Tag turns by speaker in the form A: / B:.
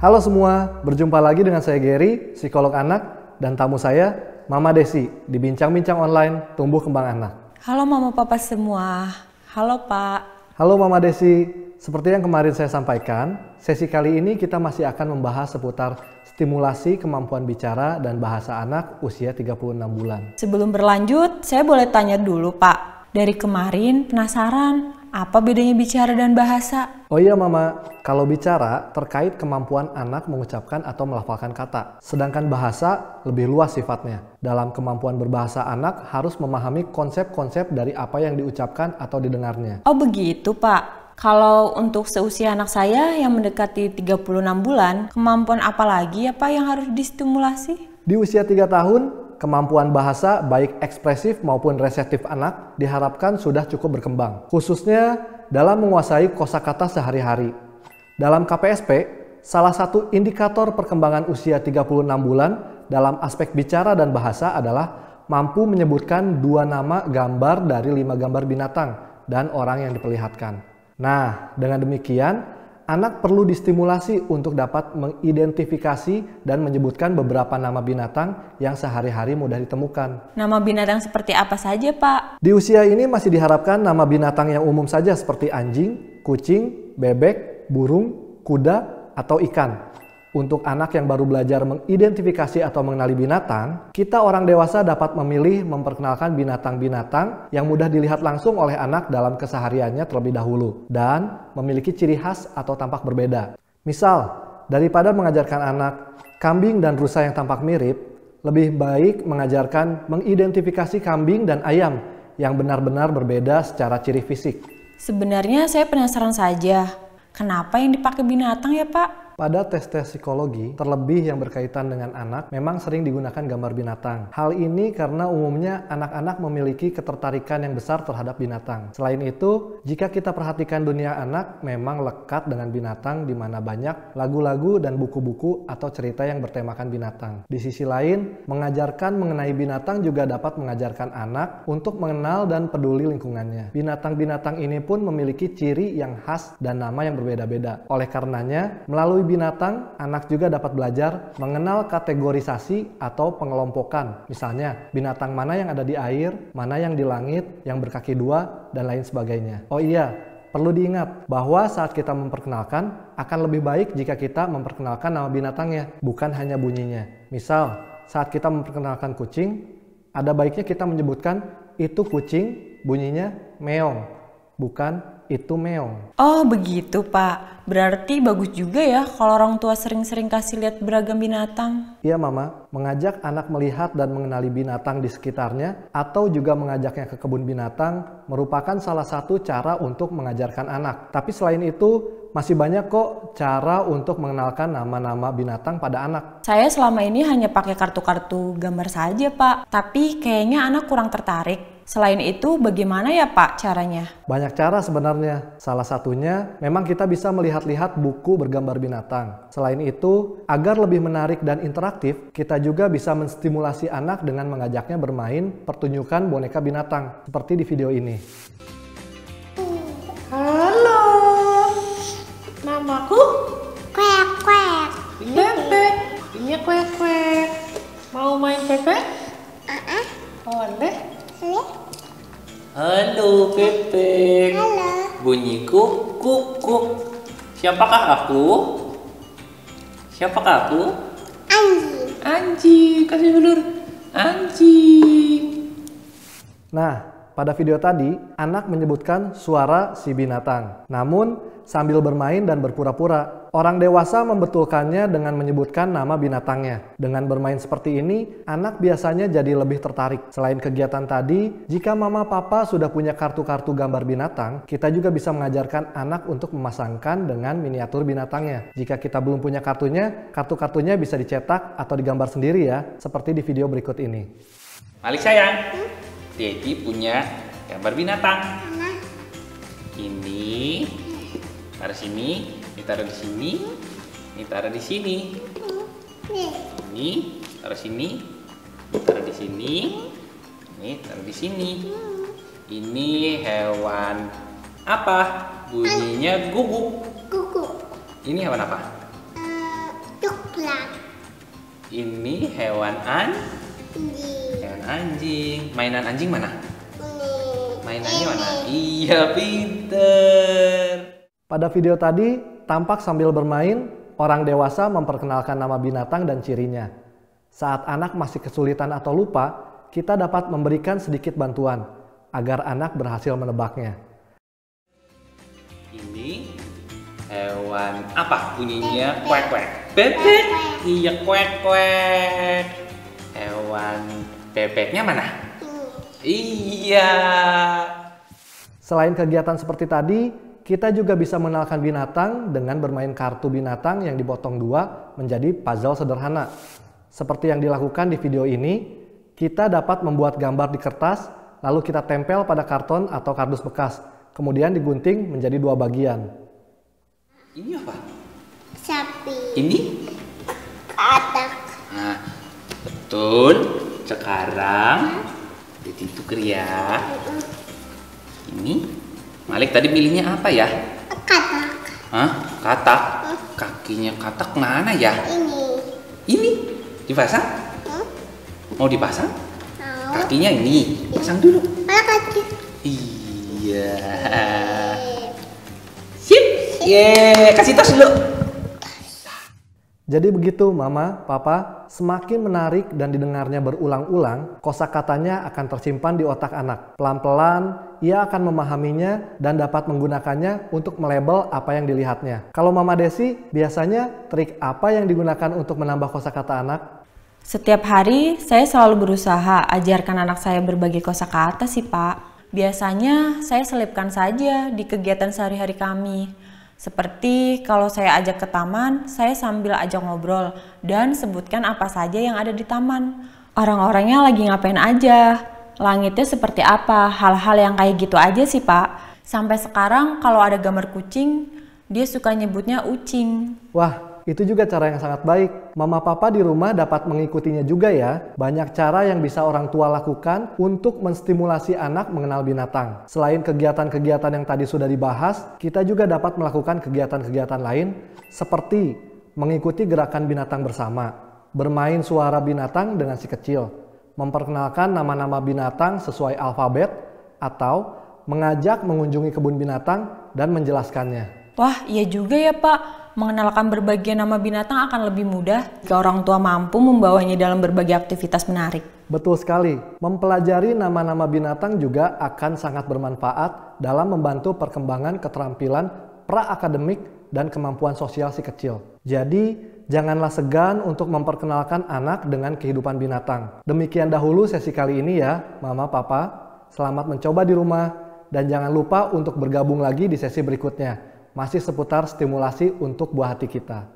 A: Halo semua, berjumpa lagi dengan saya Gary, psikolog anak, dan tamu saya, Mama Desi, di Bincang-Bincang Online Tumbuh Kembang Anak.
B: Halo Mama Papa semua, halo Pak.
A: Halo Mama Desi, seperti yang kemarin saya sampaikan, sesi kali ini kita masih akan membahas seputar stimulasi kemampuan bicara dan bahasa anak usia 36 bulan.
B: Sebelum berlanjut, saya boleh tanya dulu Pak. Dari kemarin penasaran, apa bedanya bicara dan bahasa?
A: Oh iya Mama, kalau bicara terkait kemampuan anak mengucapkan atau melafalkan kata. Sedangkan bahasa lebih luas sifatnya. Dalam kemampuan berbahasa anak harus memahami konsep-konsep dari apa yang diucapkan atau didengarnya.
B: Oh begitu Pak. Kalau untuk seusia anak saya yang mendekati 36 bulan, kemampuan apa lagi ya Pak yang harus distimulasi?
A: Di usia 3 tahun, kemampuan bahasa baik ekspresif maupun reseptif anak diharapkan sudah cukup berkembang, khususnya dalam menguasai kosakata sehari-hari. Dalam KPSP, salah satu indikator perkembangan usia 36 bulan dalam aspek bicara dan bahasa adalah mampu menyebutkan 2 nama gambar dari 5 gambar binatang dan orang yang diperlihatkan. Nah, dengan demikian, anak perlu distimulasi untuk dapat mengidentifikasi dan menyebutkan beberapa nama binatang yang sehari-hari mudah ditemukan.
B: Nama binatang seperti apa saja Pak?
A: Di usia ini masih diharapkan nama binatang yang umum saja seperti anjing, kucing, bebek, burung, kuda, atau ikan. Untuk anak yang baru belajar mengidentifikasi atau mengenali binatang, kita orang dewasa dapat memilih memperkenalkan binatang-binatang yang mudah dilihat langsung oleh anak dalam kesehariannya terlebih dahulu dan memiliki ciri khas atau tampak berbeda. Misal, daripada mengajarkan anak kambing dan rusa yang tampak mirip, lebih baik mengajarkan mengidentifikasi kambing dan ayam yang benar-benar berbeda secara ciri fisik.
B: Sebenarnya saya penasaran saja, kenapa yang dipakai binatang ya Pak?
A: Pada tes-tes psikologi, terlebih yang berkaitan dengan anak, memang sering digunakan gambar binatang. Hal ini karena umumnya anak-anak memiliki ketertarikan yang besar terhadap binatang. Selain itu, jika kita perhatikan dunia anak memang lekat dengan binatang di mana banyak lagu-lagu dan buku-buku atau cerita yang bertemakan binatang. Di sisi lain, mengajarkan mengenai binatang juga dapat mengajarkan anak untuk mengenal dan peduli lingkungannya. Binatang-binatang ini pun memiliki ciri yang khas dan nama yang berbeda-beda. Oleh karenanya, melalui binatang, anak juga dapat belajar mengenal kategorisasi atau pengelompokan. Misalnya, binatang mana yang ada di air, mana yang di langit, yang berkaki dua, dan lain sebagainya. Oh iya, perlu diingat bahwa saat kita memperkenalkan, akan lebih baik jika kita memperkenalkan nama binatangnya, bukan hanya bunyinya. Misal, saat kita memperkenalkan kucing, ada baiknya kita menyebutkan itu kucing, bunyinya meong, bukan itu meong.
B: Oh begitu Pak, berarti bagus juga ya kalau orang tua sering-sering kasih lihat beragam binatang.
A: Iya Mama, mengajak anak melihat dan mengenali binatang di sekitarnya atau juga mengajaknya ke kebun binatang merupakan salah satu cara untuk mengajarkan anak. Tapi selain itu, masih banyak kok cara untuk mengenalkan nama-nama binatang pada anak.
B: Saya selama ini hanya pakai kartu-kartu gambar saja Pak, tapi kayaknya anak kurang tertarik. Selain itu, bagaimana ya Pak caranya?
A: Banyak cara sebenarnya. Salah satunya, memang kita bisa melihat-lihat buku bergambar binatang. Selain itu, agar lebih menarik dan interaktif, kita juga bisa menstimulasi anak dengan mengajaknya bermain pertunjukan boneka binatang, seperti di video ini.
C: Halo, namaku
D: Kwek-kwek.
C: Bebek. Ini kwek-kwek. Mau main bebek? Boleh.
E: Halo Bebek.
D: Halo.
E: Bunyiku kuk-kuk. Siapakah aku? Siapakah aku?
D: Anjing.
E: Anjing, kasih ulur. Anjing.
A: Nah, pada video tadi, anak menyebutkan suara si binatang. Namun, sambil bermain dan berpura-pura, orang dewasa membetulkannya dengan menyebutkan nama binatangnya. Dengan bermain seperti ini, anak biasanya jadi lebih tertarik. Selain kegiatan tadi, jika mama papa sudah punya kartu-kartu gambar binatang, kita juga bisa mengajarkan anak untuk memasangkan dengan miniatur binatangnya. Jika kita belum punya kartunya, kartu-kartunya bisa dicetak atau digambar sendiri ya, seperti di video berikut ini.
E: Malik sayang. Daddy punya gambar binatang. Ini taruh sini, ditaruh di sini, ditaruh di sini. Ini taruh sini, ditaruh di sini. Ini taruh di sini. Ini hewan apa? Bunyinya guguk.
D: Kuku.
E: Ini hewan apa?
D: Ular.
E: Ini hewan
D: Anjing.
E: hewan anjing. Mainan anjing mana?
D: Ini.
E: Mainannya mana? Iya, pinter.
A: Pada video tadi, tampak sambil bermain, orang dewasa memperkenalkan nama binatang dan cirinya. Saat anak masih kesulitan atau lupa, kita dapat memberikan sedikit bantuan agar anak berhasil menebaknya.
E: Ini hewan apa bunyinya? Kuek kuek. Bebek. Iya, kuek kuek. Hewan bebeknya mana? Iya.
A: Selain kegiatan seperti tadi, kita juga bisa mengenalkan binatang dengan bermain kartu binatang yang dipotong dua menjadi puzzle sederhana. Seperti yang dilakukan di video ini, kita dapat membuat gambar di kertas, lalu kita tempel pada karton atau kardus bekas, kemudian digunting menjadi dua bagian.
E: Ini apa?
D: Sapi.
E: Ini?
D: Katak.
E: Nah, betul. Sekarang dituker ya. Ini Malik tadi pilihnya apa ya?
D: Katak.
E: Hah? Katak? Kakinya katak mana ya? Ini dipasang? Mau dipasang?
D: Mau.
E: Kakinya ini pasang dulu.
D: Mana kaki?
E: Iya. Sip. Ye, kasih tos dulu.
A: Jadi begitu Mama, Papa, semakin menarik dan didengarnya berulang-ulang, kosakatanya akan tersimpan di otak anak. Pelan-pelan, ia akan memahaminya dan dapat menggunakannya untuk melabel apa yang dilihatnya. Kalau Mama Desi, biasanya trik apa yang digunakan untuk menambah kosakata anak?
B: Setiap hari saya selalu berusaha ajarkan anak saya berbagai kosakata sih Pak. Biasanya saya selipkan saja di kegiatan sehari-hari kami. Seperti kalau saya ajak ke taman, saya sambil ajak ngobrol dan sebutkan apa saja yang ada di taman. Orang-orangnya lagi ngapain aja, langitnya seperti apa, hal-hal yang kayak gitu aja sih Pak. Sampai sekarang kalau ada gambar kucing, dia suka nyebutnya ucing.
A: Wah, itu juga cara yang sangat baik. Mama Papa di rumah dapat mengikutinya juga ya. Banyak cara yang bisa orang tua lakukan untuk menstimulasi anak mengenal binatang. Selain kegiatan-kegiatan yang tadi sudah dibahas, kita juga dapat melakukan kegiatan-kegiatan lain seperti mengikuti gerakan binatang bersama, bermain suara binatang dengan si kecil, memperkenalkan nama-nama binatang sesuai alfabet, atau mengajak mengunjungi kebun binatang dan menjelaskannya.
B: Wah, iya juga ya Pak. Mengenalkan berbagai nama binatang akan lebih mudah jika orang tua mampu membawanya dalam berbagai aktivitas menarik.
A: Betul sekali. Mempelajari nama-nama binatang juga akan sangat bermanfaat dalam membantu perkembangan keterampilan pra-akademik dan kemampuan sosial si kecil. Jadi, janganlah segan untuk memperkenalkan anak dengan kehidupan binatang. Demikian dahulu sesi kali ini ya, Mama, Papa. Selamat mencoba di rumah dan jangan lupa untuk bergabung lagi di sesi berikutnya. Masih seputar stimulasi untuk buah hati kita.